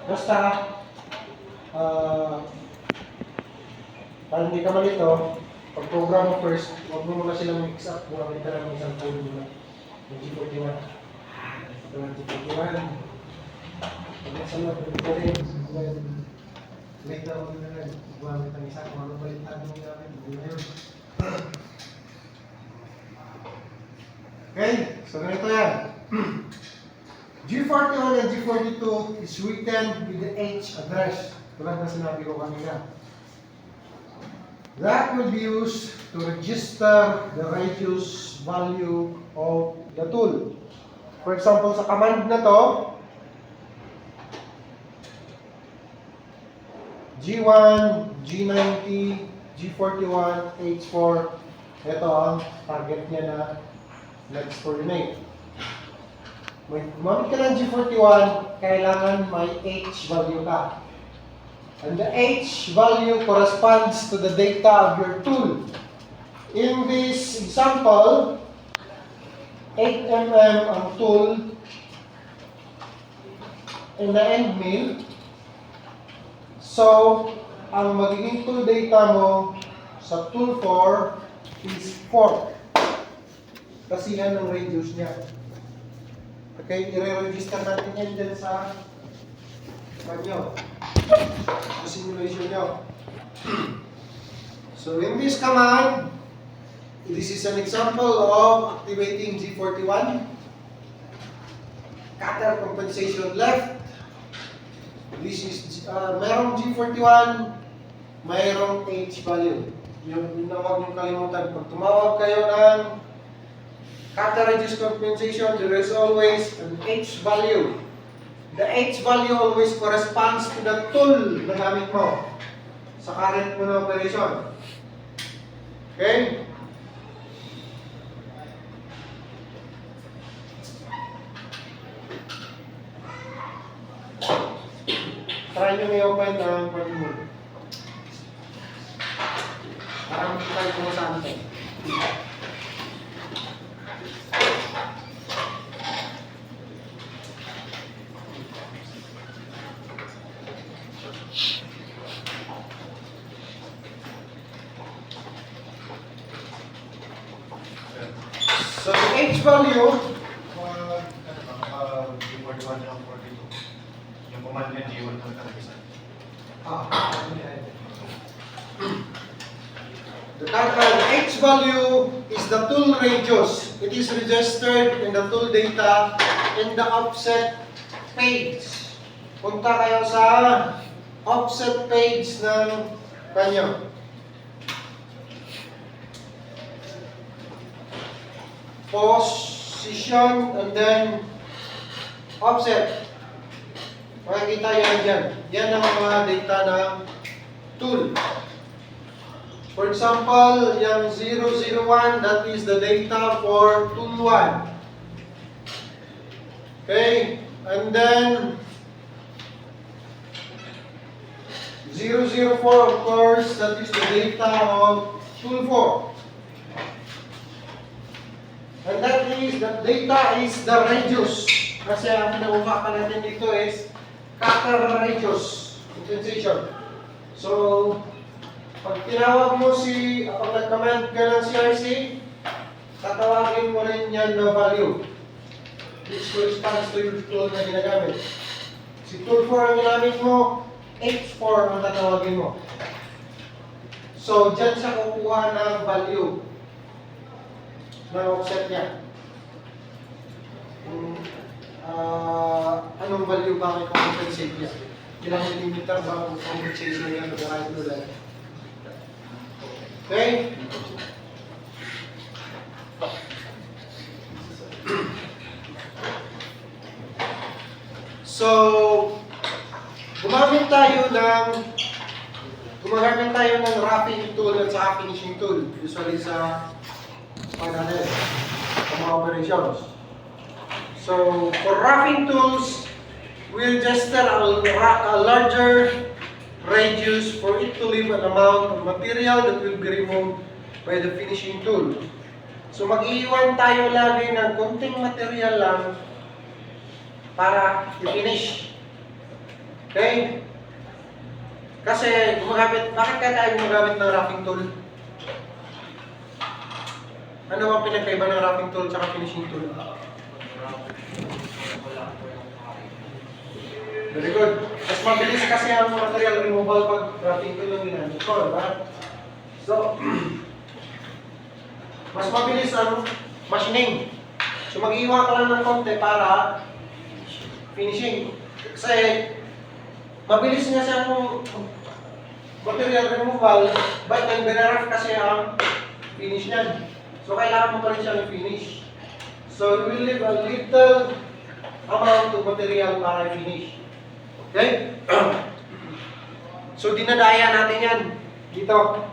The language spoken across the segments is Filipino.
Basta, ah, para hindi ka malito, pag-program mo first, huwag mo muna silang mix up. Gumamit ka lang ng isang code muna. Yung G41. Ito ang G41. Pag-exam na, pag-exam later on na rin. Gumamit ang isa. Kung ano balitan mo namin. Okay, so ganito yan. G41 and G42 is written with the H address. Tulad na sinabi ko kanina. That will be used to register the radius value of the tool. For example, sa command na to, G1, G90, G41, H4, ito ang target niya na next coordinate. Gumamit ka ng G41, kailangan may H value ka. And the H value corresponds to the data of your tool. In this example, 8 mm ang tool in the end mill. So, ang magiging tool data mo sa tool 4 is 4. Kasi yan ang radius niya. Okay, i-re-register natin yan dyan sa kanyo. Sa simulation nyo. So, in this command, this is an example of activating G41. Cutter compensation left. This is, mayroong G41, mayroong H value. Yung huwag niyong kalimutan. Pag tumawag kayo ng cutter reduce compensation, there is always an H value. The H value always corresponds to the tool na gamit mo sa current mo na operation. Okay? Try nyo i-open ang pag-mood. Parang makikita kung saan ito. So, the H value, G41 lang 42. Yung command niya, G1 lang talaga isa. the H value is the tool radius. It is registered in the tool data in the offset page. Punta kayo sa offset page ng kanyo. Position and then offset. Makikita yan dyan. Yan ang mga data ng tool. For example, yung 001, that is the data for tool 1. Okay? And then 004, of course, that is the data of tool 4. And that is, the data is the radius. Kasi ang pinag-usapan natin dito is cutter radius compensation. So, pag tinawag mo pag nag-command ka ng CRC, tatawagin mo rin yan na value. Which corresponds to your tool na ginagamit. Si tool 4 ang ginamit mo, H4 ang tatawagin mo. So, dyan siya kukuha ng value na offset niya. Anong value ba may compensate niya? Ilang millimeter ba ang compensation niya to the right to left? Okay? So, gumagamit tayo ng roughing tool at saka finishing tool. Usually sa mga operations. So, for roughing tools, we'll register a larger radius for it to leave an amount of material that will be removed by the finishing tool. So, mag-iwan tayo lagi ng konting material lang para i-finish. Okay? Kasi bakit kaya tayo gumagamit ng roughing tool? Ano ang pinagkaiba ng roughing tool at finishing tool? Very good. Mas mabilis kasi ang material removal pag roughing tool ang ginamit ko, diba? So, mas mabilis ang machining. So, mag-iwa ka lang ng konti para finishing. Kasi, mabilis nga siya kung material removal, but ang binaraf kasi ang finish niyan. So, kailangan mo pa rin siyang finish. So, we will leave a little amount of material para finish. Okay? So, dinadaya natin yan. Dito.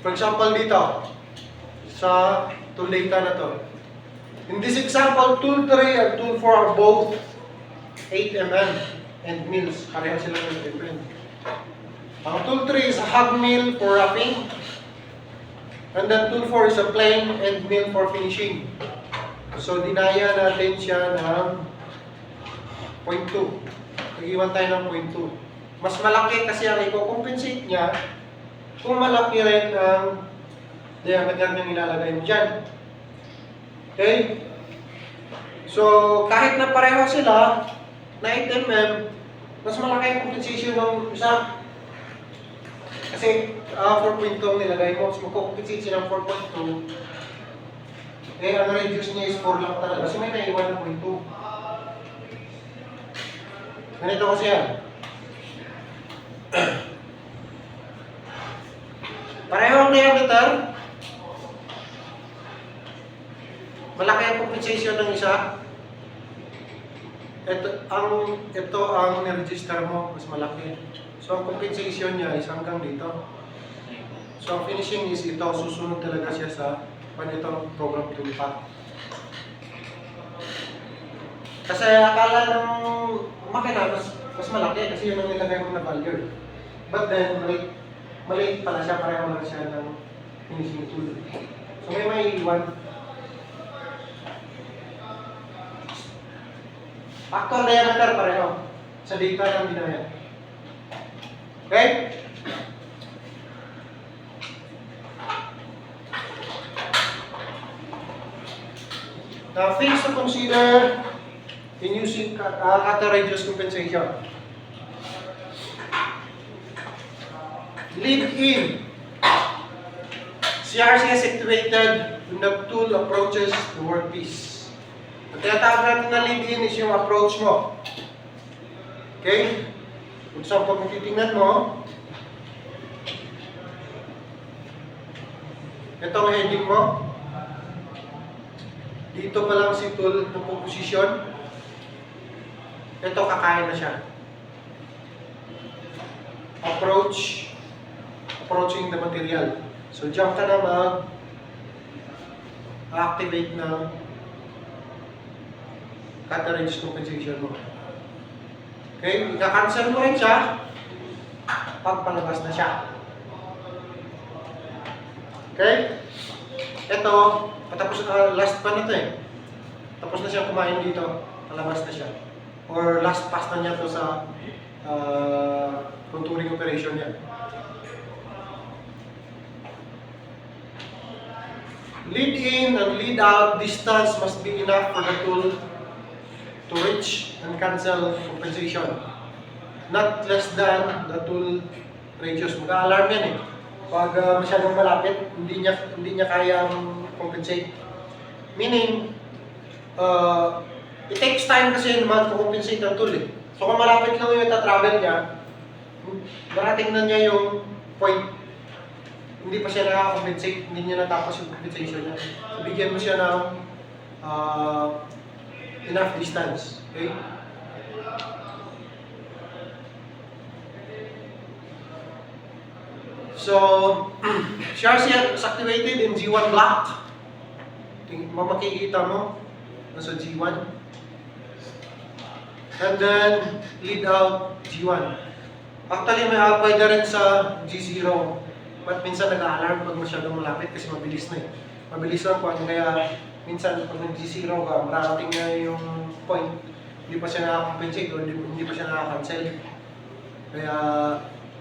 For example, dito. Sa tool data na to. In this example, tool 3 and tool 4 are both 8 mm and mills. Pareho sila ng different. Ang tool 3 is a hug mill for roughing. And then tool 4 is a plane and mill for finishing. So, dinaya natin siya ng 0.2. Nag-iwan tayo ng 0.2. Mas malaki kasi ang i-compensate niya kung malaki rin ang diameter niyang ilalagay mo dyan. Okay? So, kahit na pareho sila, na 8 mm, mas malaki ang compensation ng isa. Kasi 4.2 ang nilagay mo, so magkukompensate siya ng 4.2. Eh, ang reduce niya is 4 lang talaga. So, may naiwan ng 0.2. Ganito kasi yan. Pareho ang diameter. Malaki ang compensation ng isa. Ito ang ni-register mo, mas malaki. So, ang compensation niya is hanggang dito. So, ang finishing is ito. Susunod talaga siya sa itong program tool pa. Kasi akala ng makina, mas malaki kasi yun ang nilagay mo na value. But then, maliit pala siya. Pareho lang siya ng finishing tool. So, may maiiwan. Actual diameter pareho sa data ng binaya. Okay? Now, things to consider in using cutter radius compensation. Lead in. CRC is activated when the tool approaches the workpiece. Ang tinatawag natin na lead in is yung approach mo. Okay? Kung saan pag titingnan mo, ito ang heading mo. Dito pa lang si tool ng position. Ito kakain na siya. Approaching the material. So, diyan ka na mag-activate ng cutter radius compensation mo. Okay? Ika-cancel mo rin siya pag palabas na siya. Okay? Ito, patapos last pa na ito eh. Tapos na siya kumain dito. Palabas na siya. Or last pass na niya to sa contouring operation niya. Lead in and lead out distance must be enough for the tool to reach and cancel compensation. Not less than the tool radius. Mag-alarm yan eh. Pag masyadong malapit, hindi niya kayang compensate. Meaning, it takes time kasi naman to compensate ang tool eh. So kung malapit lang yung ita-travel niya, marating na niya yung point. Hindi pa siya nakaka-compensate, hindi niya natapos yung compensation niya. So bigyan mo siya ng enough distance. Okay? So, CRC is activated in G1 block. Makikita mo, nasa G1. And then, lead out G1. Actually, may pwede rin sa G0. But minsan nag-alarm pag masyadong malapit kasi mabilis na eh. Mabilis lang po. Kaya minsan pag nag-G0 ka, mararating na yung point. hindi pa siya nakakompensate or hindi pa siya nakakancel. Kaya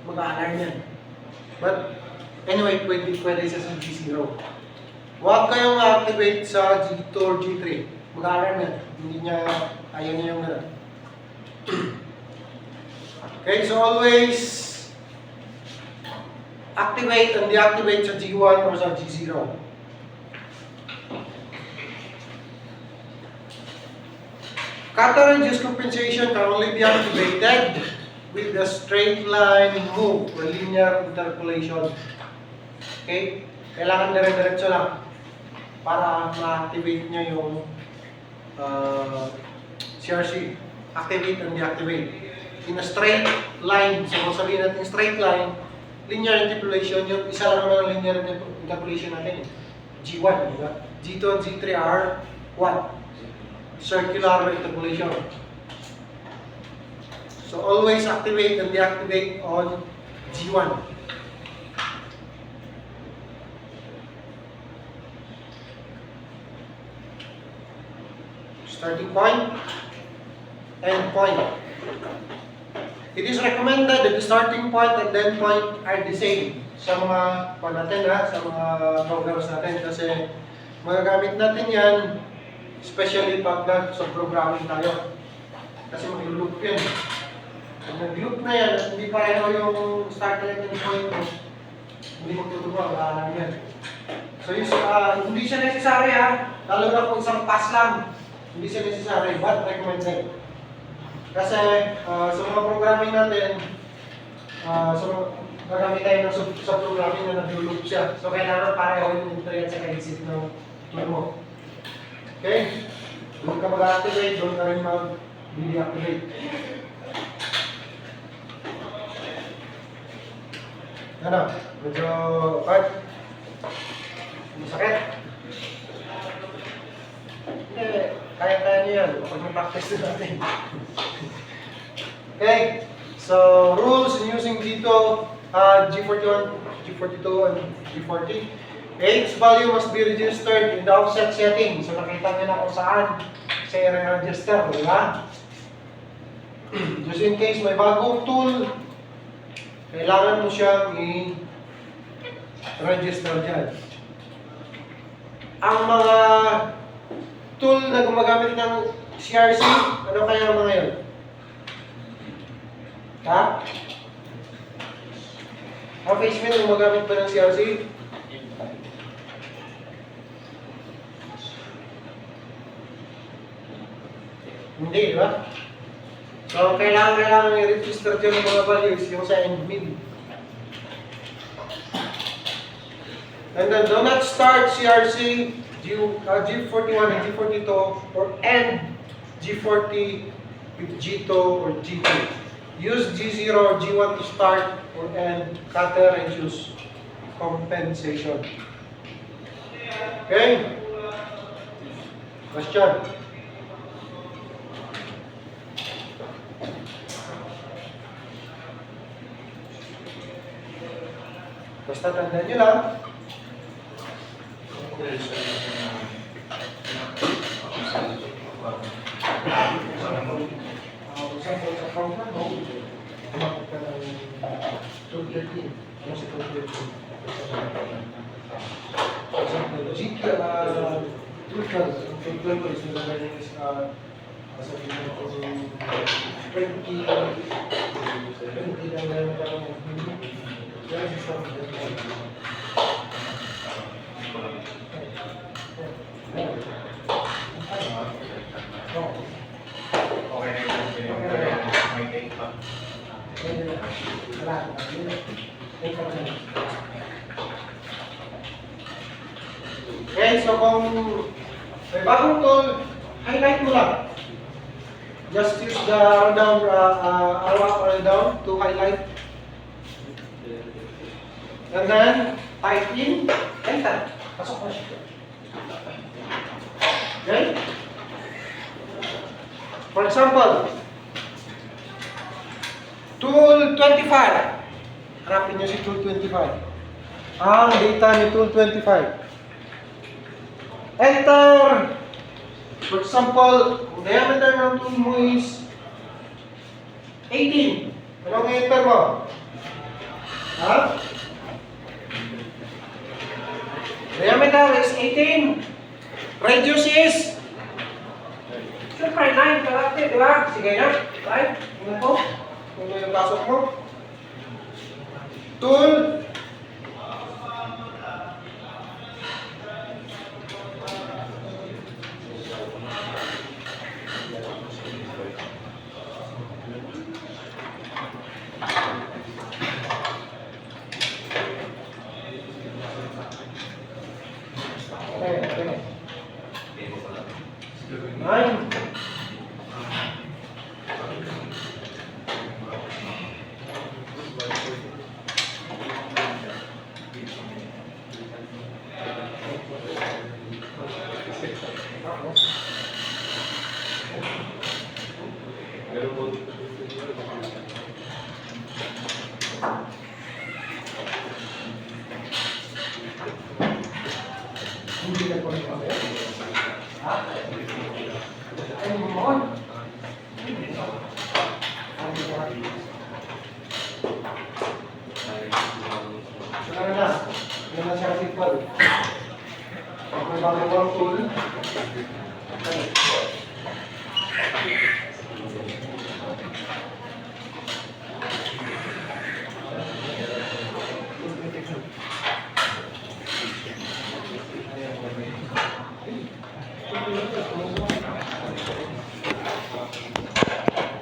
mag-a-alarm yan. But anyway, pwede siya sa G0. Huwag kayong activate sa G2 or G3. Mag-a-alarm yan. Hindi niya, ayaw niya yung gano'n. Okay, so always activate and deactivate sa G1 or sa G0. Cutter-reduced compensation can only be activated with the straight line move or linear interpolation. Okay? Kailangan dire-diretso lang para ma-activate nyo yung CRC. Activate and deactivate. In a straight line, so kung sabihin natin straight line, linear interpolation, yung isa lang naman ang linear interpolation natin. G1, diba? G2 and G3 are what? Circular interpolation. So always activate and deactivate on G1. Starting point, end point. It is recommended that the starting point and end point are the same sa mga natin, sa mga programs natin, kasi magagamit natin yan especially pag sa programming tayo. Kasi mag-loop yan. Pag nag-loop na yan at hindi pareho yung start and end point mo, hindi magtutuwa, wala lang yan. So hindi siya necessary lalo na kung isang pass lang. Hindi siya necessary, but recommended. Kasi sa mga programming natin, gagamit tayo ng sa programming na nag-loop siya. So kailangan pareho yung entry at saka exit ng mo. Okay? Doon ka mag-activate, doon ka rin mag-deactivate. Ano? Medyo hard? Masakit? Hindi. Kaya-kaya nyo yan. Pag mag-practice natin. Okay? So, rules in using dito, G41, G42, and G40. Age value must be registered in the offset setting. So nakita nyo na kung saan siya i-register, di ba? Just in case may bagong tool, kailangan mo siyang i-register dyan. Ang mga tool na gumagamit ng CRC, ano kaya ang mga yun? Ha? Ang Facemate gumagamit pa ng CRC? Hindi, di ba? So, kailangan i-register dyan yung mga values, yung sa end mid. And then, do not start CRC, G41 and G42, or end G40 with G2 or G2. Use G0 or G1 to start or end cutter-reduced compensation. Okay? Question? Basta tandaan nyo lang. Example sa program mo, tumakot ka ng 213. Ano si 213? For example, G12 is nilagay is sabihin mo kung 20 lang na yung parang yan is something okay, so kung may bagong tool, highlight mo lang. Just use the arrow down to highlight. And then, type in, enter. Pasok mo siya. Okay? For example, Tool 25. Hanapin nyo si Tool 25. Ang data ni Tool 25. Enter For example, kung diameter ng tool mo is 18, anong enter mo? Ha? Diameter is 18. Radius is siyempre 9 kalahati, di ba? Sige na. Right? Ano po? Kung ano yung pasok mo? Tool. Okay. 9. Hindi ka po rin pa. Ha? Ay, mo. Sekarang na. Yan na siya simple. Pag may bagay mo ang tool. Okay.